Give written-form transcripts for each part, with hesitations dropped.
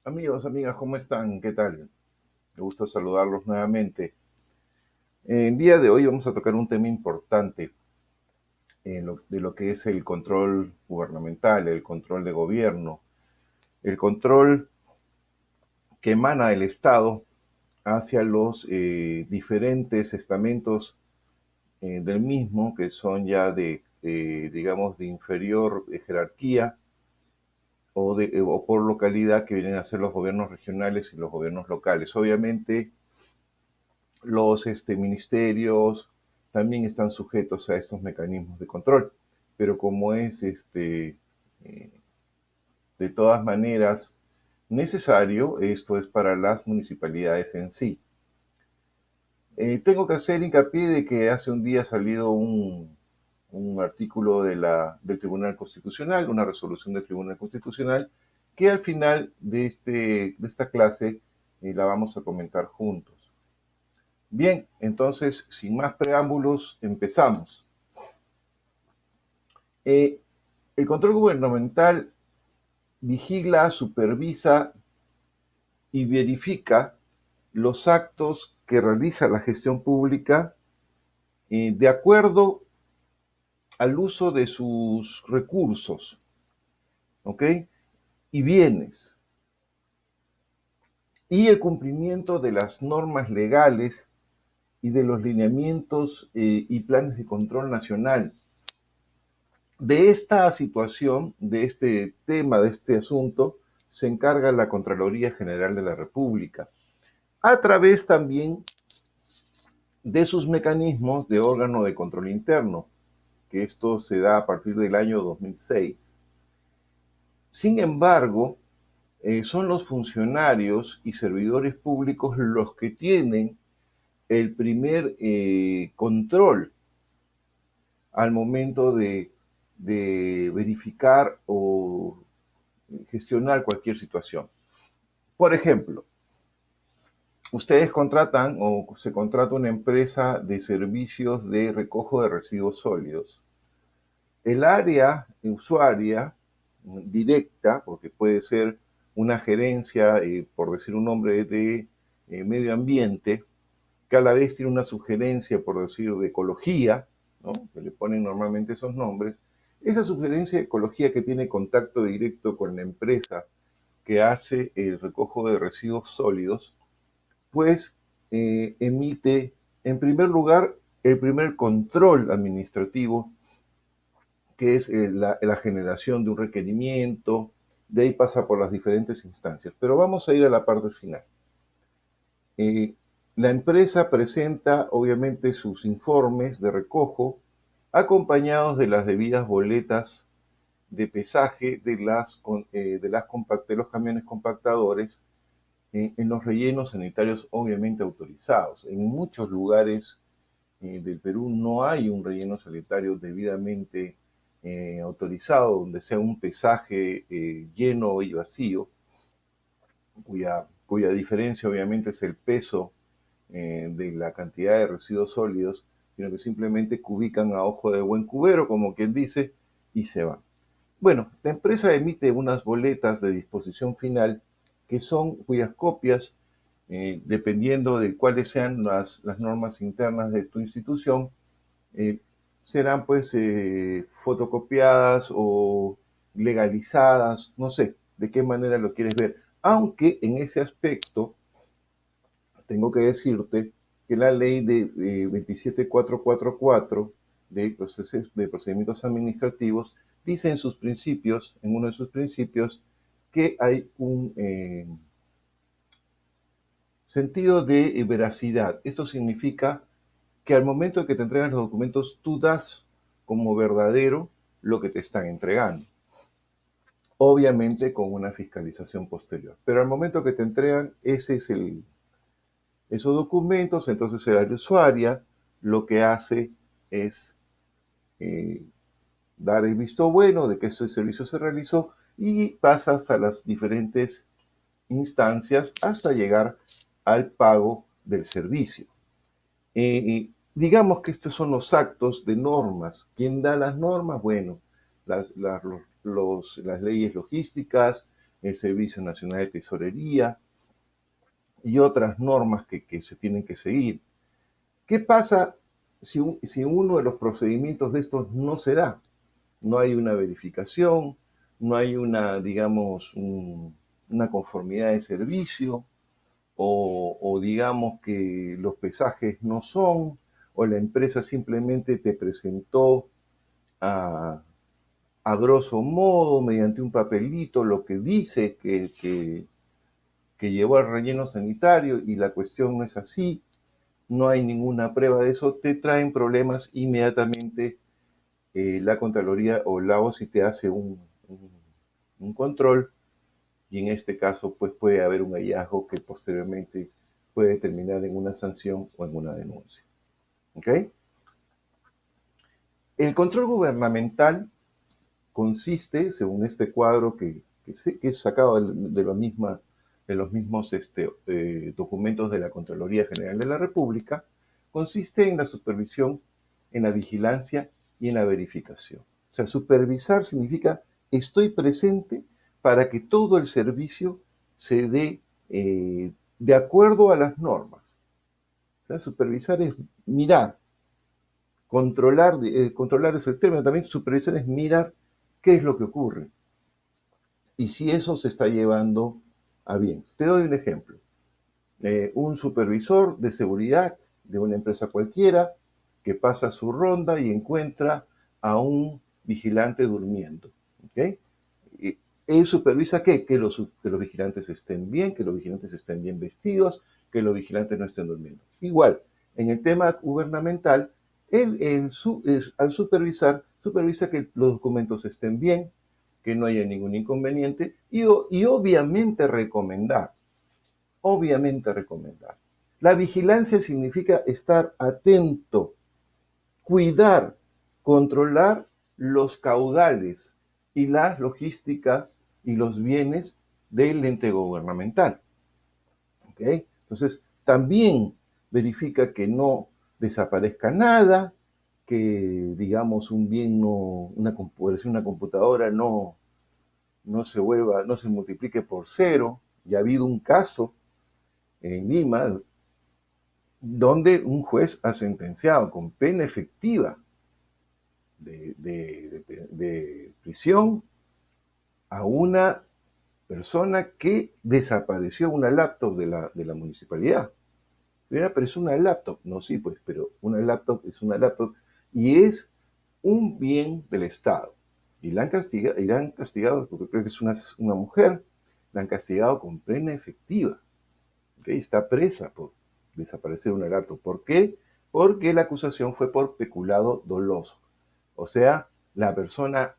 Amigos, amigas, ¿cómo están? ¿Qué tal? Me gusta saludarlos nuevamente. El día de hoy vamos a tocar un tema importante de lo que es el control gubernamental, el control de gobierno, el control que emana del Estado hacia los diferentes estamentos del mismo, que son ya digamos, de inferior jerarquía o por localidad, que vienen a ser los gobiernos regionales y los gobiernos locales. Obviamente, los ministerios también están sujetos a estos mecanismos de control, pero como es eh, de todas maneras necesario, esto es para las municipalidades en sí. Tengo que hacer hincapié de que hace un día ha salido un artículo del Tribunal Constitucional, una resolución del Tribunal Constitucional, que al final de esta clase la vamos a comentar juntos. Bien, entonces, sin más preámbulos, empezamos. Eh, el control gubernamental vigila, supervisa y verifica los actos que realiza la gestión pública de acuerdo al uso de sus recursos, ¿ok? Y bienes, y el cumplimiento de las normas legales y de los lineamientos y planes de control nacional. De esta situación, de este tema, de este asunto, se encarga la Contraloría General de la República, a través también de sus mecanismos de órgano de control interno, que esto se da a partir del año 2006. Sin embargo, son los funcionarios y servidores públicos los que tienen el primer control al momento de verificar o gestionar cualquier situación. Por ejemplo, ustedes contratan o se contrata una empresa de servicios de recojo de residuos sólidos. El área usuaria directa, porque puede ser una gerencia, por decir un nombre, de medio ambiente, que a la vez tiene una sugerencia, por decir, de ecología, ¿no? Que le ponen normalmente esos nombres. Esa sugerencia de ecología que tiene contacto directo con la empresa que hace el recojo de residuos sólidos, pues emite, en primer lugar, el primer control administrativo, que es la generación de un requerimiento, de ahí pasa por las diferentes instancias. Pero vamos a ir a la parte final. Eh, la empresa presenta, obviamente, sus informes de recojo, acompañados de las debidas boletas de pesaje de los camiones compactadores en los rellenos sanitarios obviamente autorizados. En muchos lugares del Perú no hay un relleno sanitario debidamente autorizado, donde sea un pesaje lleno y vacío, cuya diferencia obviamente es el peso de la cantidad de residuos sólidos, sino que simplemente cubican a ojo de buen cubero, como quien dice, y se van. Bueno, la empresa emite unas boletas de disposición final cuyas copias, dependiendo de cuáles sean las normas internas de tu institución, eh, serán pues fotocopiadas o legalizadas, no sé de qué manera lo quieres ver. Aunque en ese aspecto tengo que decirte que la ley de 27444 de procedimientos administrativos dice en sus principios, en uno de sus principios, que hay un sentido de veracidad. Esto significa que al momento de que te entregan los documentos, tú das como verdadero lo que te están entregando. Obviamente con una fiscalización posterior. Pero al momento que te entregan esos documentos, entonces el área usuaria lo que hace es eh, dar el visto bueno de que ese servicio se realizó y pasa hasta las diferentes instancias hasta llegar al pago del servicio. Digamos que estos son los actos de normas. ¿Quién da las normas? Bueno, las leyes logísticas, el Servicio Nacional de Tesorería y otras normas que se tienen que seguir. ¿Qué pasa si uno de los procedimientos de estos no se da? No hay una verificación, no hay una, digamos, una conformidad de servicio, o digamos que los pesajes no son, o la empresa simplemente te presentó a grosso modo, mediante un papelito, lo que dice que llevó al relleno sanitario y la cuestión no es así, no hay ninguna prueba de eso, te traen problemas inmediatamente. La Contraloría o la OSI te hace un control, y en este caso pues puede haber un hallazgo que posteriormente puede terminar en una sanción o en una denuncia. ¿Ok? El control gubernamental consiste, según este cuadro que es sacado de los mismos documentos de la Contraloría General de la República, consiste en la supervisión, en la vigilancia y en la verificación. O sea, supervisar significa estoy presente para que todo el servicio se dé de acuerdo a las normas. O sea, supervisar es mirar, controlar es el término, también supervisar es mirar qué es lo que ocurre y si eso se está llevando a bien. Te doy un ejemplo. Un supervisor de seguridad de una empresa cualquiera que pasa su ronda y encuentra a un vigilante durmiendo. ¿Okay? Él supervisa ¿qué? Que los vigilantes estén bien, que los vigilantes estén bien vestidos, que los vigilantes no estén durmiendo. Igual, en el tema gubernamental, al supervisa que los documentos estén bien, que no haya ningún inconveniente y obviamente recomendar. La vigilancia significa estar atento, cuidar, controlar los caudales y la logística y los bienes del ente gubernamental. ¿Okay? Entonces, también verifica que no desaparezca nada, que, digamos, un bien, una computadora no se multiplique por cero. Y ha habido un caso en Lima donde un juez ha sentenciado con pena efectiva de prisión a una persona que desapareció una laptop de la municipalidad. Pero es una laptop. No, sí, pues, pero una laptop es una laptop y es un bien del Estado. Y la han castigado, porque creo que es una mujer, la han castigado con pena efectiva. ¿Okay? Está presa por desaparecer una laptop. ¿Por qué? Porque la acusación fue por peculado doloso. O sea, la persona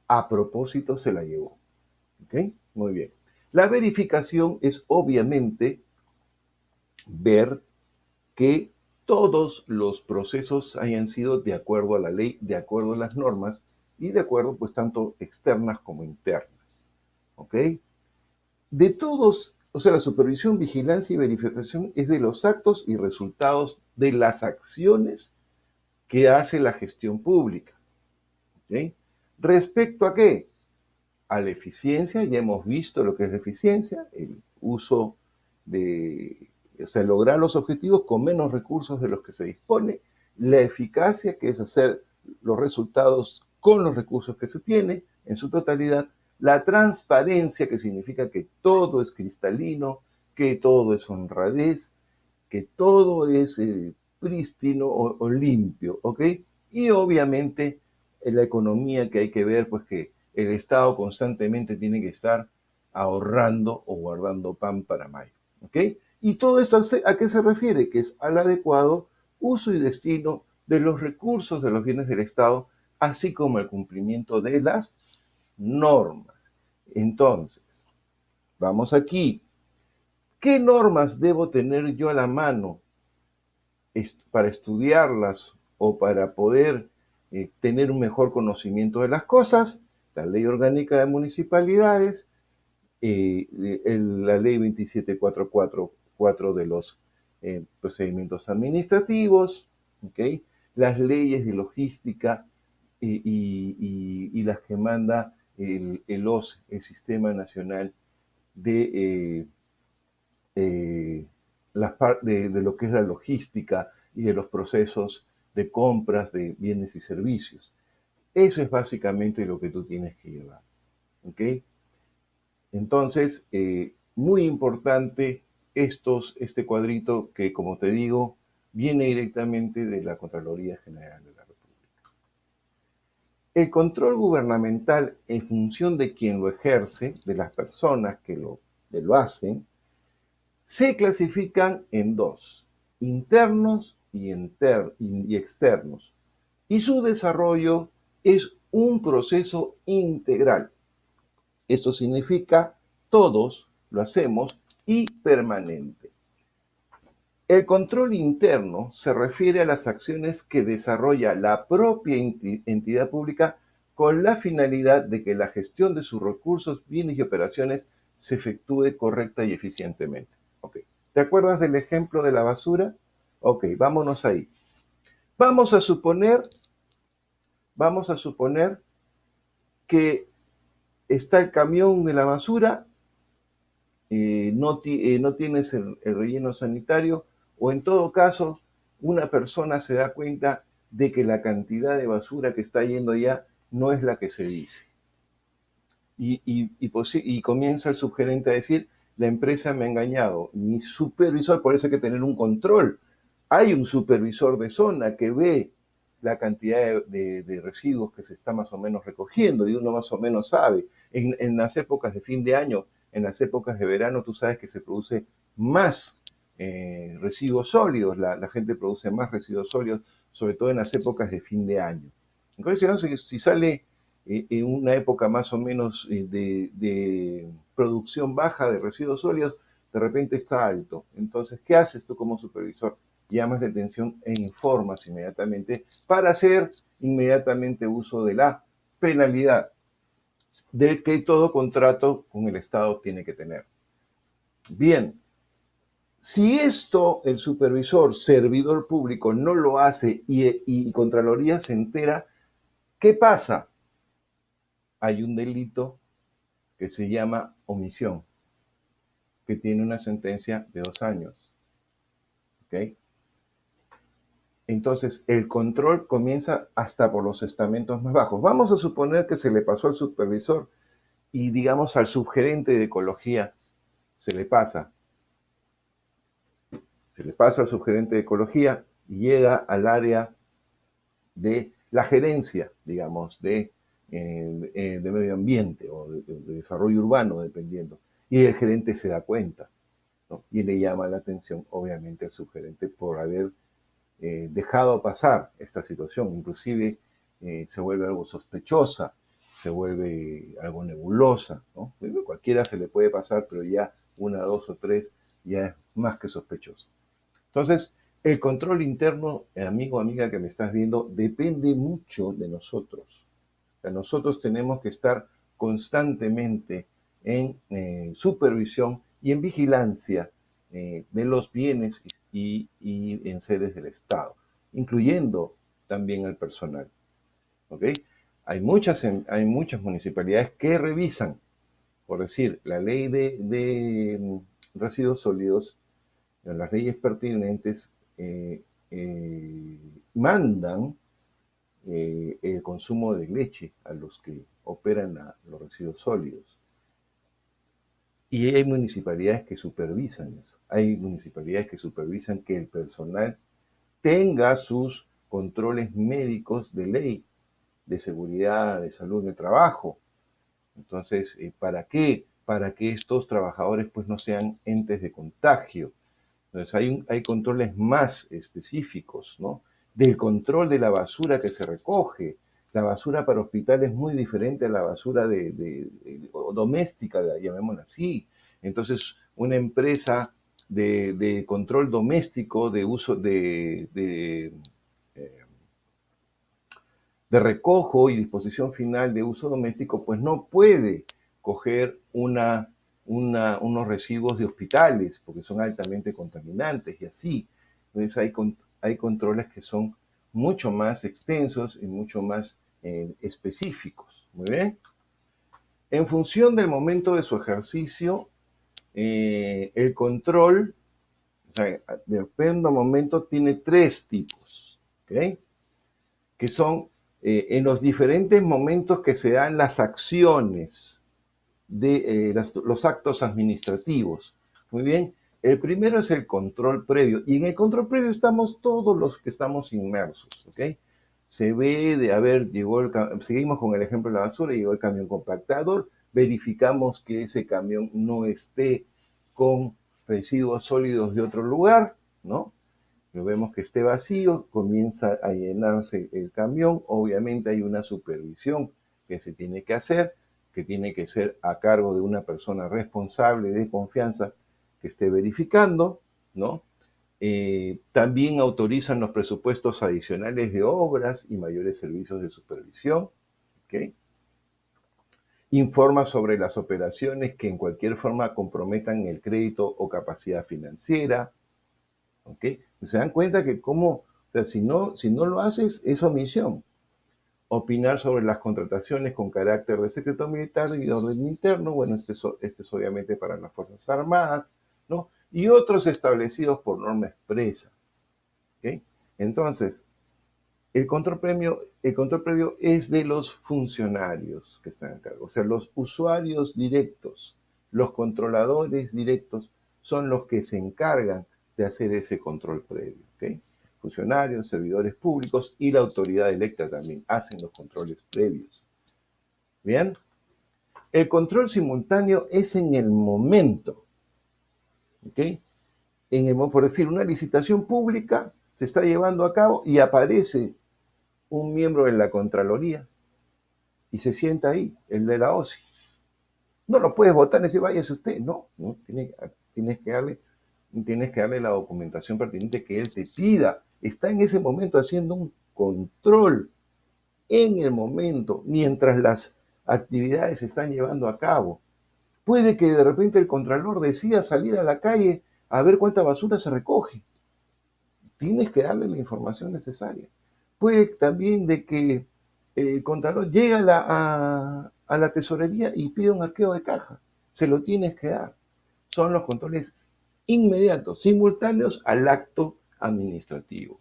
a propósito se la llevó. ¿Ok? Muy bien. La verificación es obviamente ver que todos los procesos hayan sido de acuerdo a la ley, de acuerdo a las normas y de acuerdo, pues, tanto externas como internas. ¿Ok? De todos, o sea, la supervisión, vigilancia y verificación es de los actos y resultados de las acciones que hace la gestión pública. ¿Ok? ¿Respecto a qué? A la eficiencia, ya hemos visto lo que es la eficiencia, el uso o sea, lograr los objetivos con menos recursos de los que se dispone, la eficacia, que es hacer los resultados con los recursos que se tiene en su totalidad, la transparencia, que significa que todo es cristalino, que todo es honradez, que todo es prístino o limpio, ¿ok? Y obviamente en la economía, que hay que ver, pues, que el Estado constantemente tiene que estar ahorrando o guardando pan para mayo, ¿ok? Y todo esto, ¿a qué se refiere? Que es al adecuado uso y destino de los recursos de los bienes del Estado, así como el cumplimiento de las normas. Entonces, vamos aquí. ¿Qué normas debo tener yo a la mano para estudiarlas o para poder tener un mejor conocimiento de las cosas? La Ley Orgánica de Municipalidades, la Ley 27444 de los procedimientos administrativos, ¿okay? Las leyes de logística y las que manda el OS, el Sistema Nacional de, de lo que es la logística y de los procesos de compras de bienes y servicios. Eso es básicamente lo que tú tienes que llevar. ¿Ok? Entonces, muy importante este cuadrito que, como te digo, viene directamente de la Contraloría General de la República. El control gubernamental en función de quien lo ejerce, de las personas que lo hacen, se clasifican en dos, internos y externos. Y su desarrollo es un proceso integral. Esto significa todos lo hacemos y permanente. El control interno se refiere a las acciones que desarrolla la propia entidad pública con la finalidad de que la gestión de sus recursos, bienes y operaciones se efectúe correcta y eficientemente. Okay. ¿Te acuerdas del ejemplo de la basura? Ok, vámonos ahí. Vamos a suponer que está el camión de la basura, no tienes el relleno sanitario, o en todo caso, una persona se da cuenta de que la cantidad de basura que está yendo allá no es la que se dice. Y comienza el subgerente a decir, la empresa me ha engañado, mi supervisor, por eso hay que tener un control. Hay un supervisor de zona que ve la cantidad de residuos que se está más o menos recogiendo y uno más o menos sabe. En las épocas de fin de año, en las épocas de verano, tú sabes que se produce más residuos sólidos, la gente produce más residuos sólidos, sobre todo en las épocas de fin de año. Entonces, si sale en una época más o menos de producción baja de residuos sólidos, de repente está alto. Entonces, ¿qué haces tú como supervisor? Llamas la atención e informas inmediatamente para hacer inmediatamente uso de la penalidad de que todo contrato con el Estado tiene que tener. Bien, si esto el supervisor, servidor público, no lo hace y Contraloría se entera, ¿qué pasa? Hay un delito que se llama omisión, que tiene una sentencia de 2 años. ¿Ok? Entonces, el control comienza hasta por los estamentos más bajos. Vamos a suponer que se le pasó al supervisor y, digamos, al subgerente de ecología se le pasa. Se le pasa al subgerente de ecología y llega al área de la gerencia, digamos, de medio ambiente o de desarrollo urbano, dependiendo. Y el gerente se da cuenta, ¿no? Y le llama la atención, obviamente, al subgerente por haber dejado pasar esta situación. Inclusive se vuelve algo sospechosa, se vuelve algo nebulosa, ¿no? Cualquiera se le puede pasar, pero ya una, dos o tres ya es más que sospechoso. Entonces, el control interno, amigo o amiga que me estás viendo, depende mucho de nosotros. O sea, nosotros tenemos que estar constantemente en supervisión y en vigilancia de los bienes y en sedes del Estado, incluyendo también al personal. ¿Ok? Hay muchas municipalidades que revisan, por decir, la ley de residuos sólidos, las leyes pertinentes mandan el consumo de leche a los que operan los residuos sólidos. Y hay municipalidades que supervisan eso. Hay municipalidades que supervisan que el personal tenga sus controles médicos de ley, de seguridad, de salud en el trabajo. Entonces, ¿para qué? Para que estos trabajadores pues no sean entes de contagio. Entonces, hay controles más específicos, ¿no? Del control de la basura que se recoge. La basura para hospital es muy diferente a la basura doméstica, llamémosla así. Entonces, una empresa de control doméstico, de uso de recojo y disposición final de uso doméstico, pues no puede coger unos residuos de hospitales porque son altamente contaminantes y así. Entonces hay controles que son mucho más extensos y mucho más específicos. Muy bien. En función del momento de su ejercicio, El control, o sea, depende del momento, tiene tres tipos, ¿ok? Que son en los diferentes momentos que se dan las acciones de los actos administrativos. Muy bien. El primero es el control previo. Y en el control previo estamos todos los que estamos inmersos. ¿Ok? Se ve de, a ver, seguimos con el ejemplo de la basura, llegó el camión compactador, verificamos que ese camión no esté con residuos sólidos de otro lugar, ¿no? Lo vemos que esté vacío, comienza a llenarse el camión, obviamente hay una supervisión que se tiene que hacer, que tiene que ser a cargo de una persona responsable de confianza que esté verificando, ¿no? También autorizan los presupuestos adicionales de obras y mayores servicios de supervisión, ¿ok? Informa sobre las operaciones que en cualquier forma comprometan el crédito o capacidad financiera, ¿ok? Se dan cuenta que o sea, si no lo haces, es omisión. Opinar sobre las contrataciones con carácter de secreto militar y de orden interno, bueno, este es obviamente para las Fuerzas Armadas, ¿no? Y otros establecidos por norma expresa, ¿ok? Entonces, el control previo es de los funcionarios que están a cargo, o sea, los usuarios directos, los controladores directos son los que se encargan de hacer ese control previo, ¿ok? Funcionarios, servidores públicos y la autoridad electa también hacen los controles previos. Bien, el control simultáneo es en el momento, ¿ok? Por decir, una licitación pública se está llevando a cabo y aparece un miembro de la Contraloría y se sienta ahí, el de la OSI. No lo puedes votar y decir, váyase usted. No, no tienes que darle la documentación pertinente que él te pida. Está en ese momento haciendo un control en el momento, mientras las actividades se están llevando a cabo. Puede que de repente el contralor decida salir a la calle a ver cuánta basura se recoge. Tienes que darle la información necesaria. Puede también de que el contralor llega a la tesorería y pide un arqueo de caja. Se lo tienes que dar. Son los controles inmediatos, simultáneos al acto administrativo.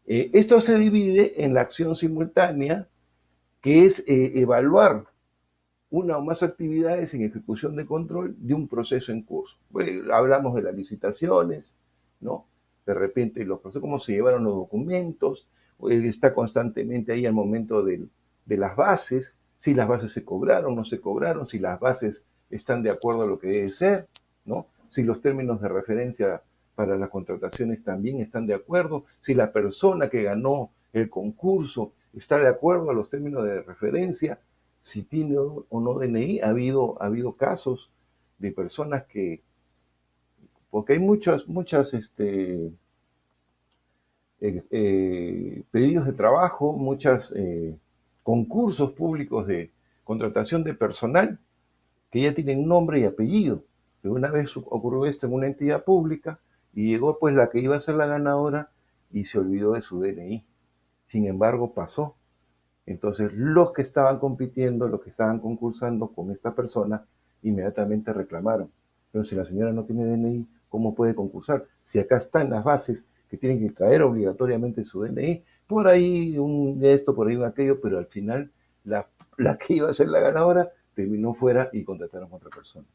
Esto se divide en la acción simultánea, que es evaluar una o más actividades en ejecución de control de un proceso en curso. Bueno, hablamos de las licitaciones, ¿no? De repente los procesos, cómo se llevaron los documentos, está constantemente ahí al momento de las bases, si las bases se cobraron, no se cobraron, si las bases están de acuerdo a lo que debe ser, ¿no? Si los términos de referencia para las contrataciones también están de acuerdo, si la persona que ganó el concurso está de acuerdo a los términos de referencia, si tiene o no DNI. Ha habido casos de personas porque hay muchas pedidos de trabajo, muchos concursos públicos de contratación de personal que ya tienen nombre y apellido. Pero una vez ocurrió esto en una entidad pública y llegó pues la que iba a ser la ganadora y se olvidó de su DNI. Sin embargo, pasó. Entonces, los que estaban compitiendo, los que estaban concursando con esta persona, inmediatamente reclamaron. Pero si la señora no tiene DNI, ¿cómo puede concursar? Si acá están las bases que tienen que traer obligatoriamente su DNI, por ahí un esto, por ahí un aquello, pero al final la que iba a ser la ganadora terminó fuera y contrataron a otra persona.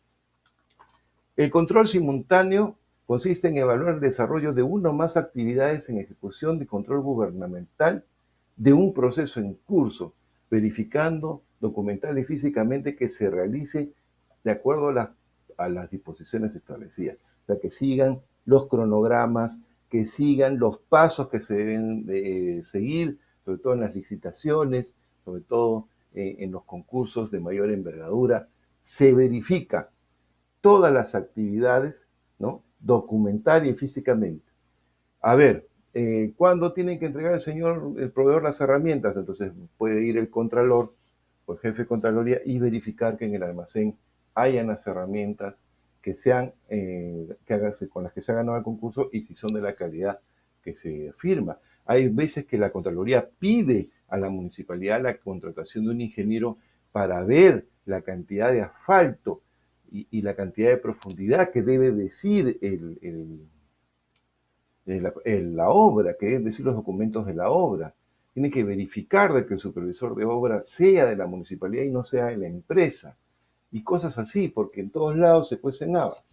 El control simultáneo consiste en evaluar el desarrollo de una o más actividades en ejecución de control gubernamental de un proceso en curso, verificando documental y físicamente que se realice de acuerdo a las disposiciones establecidas. O sea, que sigan los cronogramas, que sigan los pasos que se deben de seguir, sobre todo en las licitaciones, sobre todo en los concursos de mayor envergadura. Se verifica todas las actividades, ¿no? Documental y físicamente. A ver, ¿cuándo tiene que entregar el proveedor las herramientas? Entonces puede ir el contralor o el jefe de Contraloría y verificar que en el almacén hayan las herramientas que sean, con las que se ha ganado el concurso y si son de la calidad que se firma. Hay veces que la Contraloría pide a la municipalidad la contratación de un ingeniero para ver la cantidad de asfalto y la cantidad de profundidad que debe decir la obra, que deben decir los documentos de la obra. Tiene que verificar de que el supervisor de obra sea de la municipalidad y no sea de la empresa. Y cosas así, porque en todos lados se cuecen habas.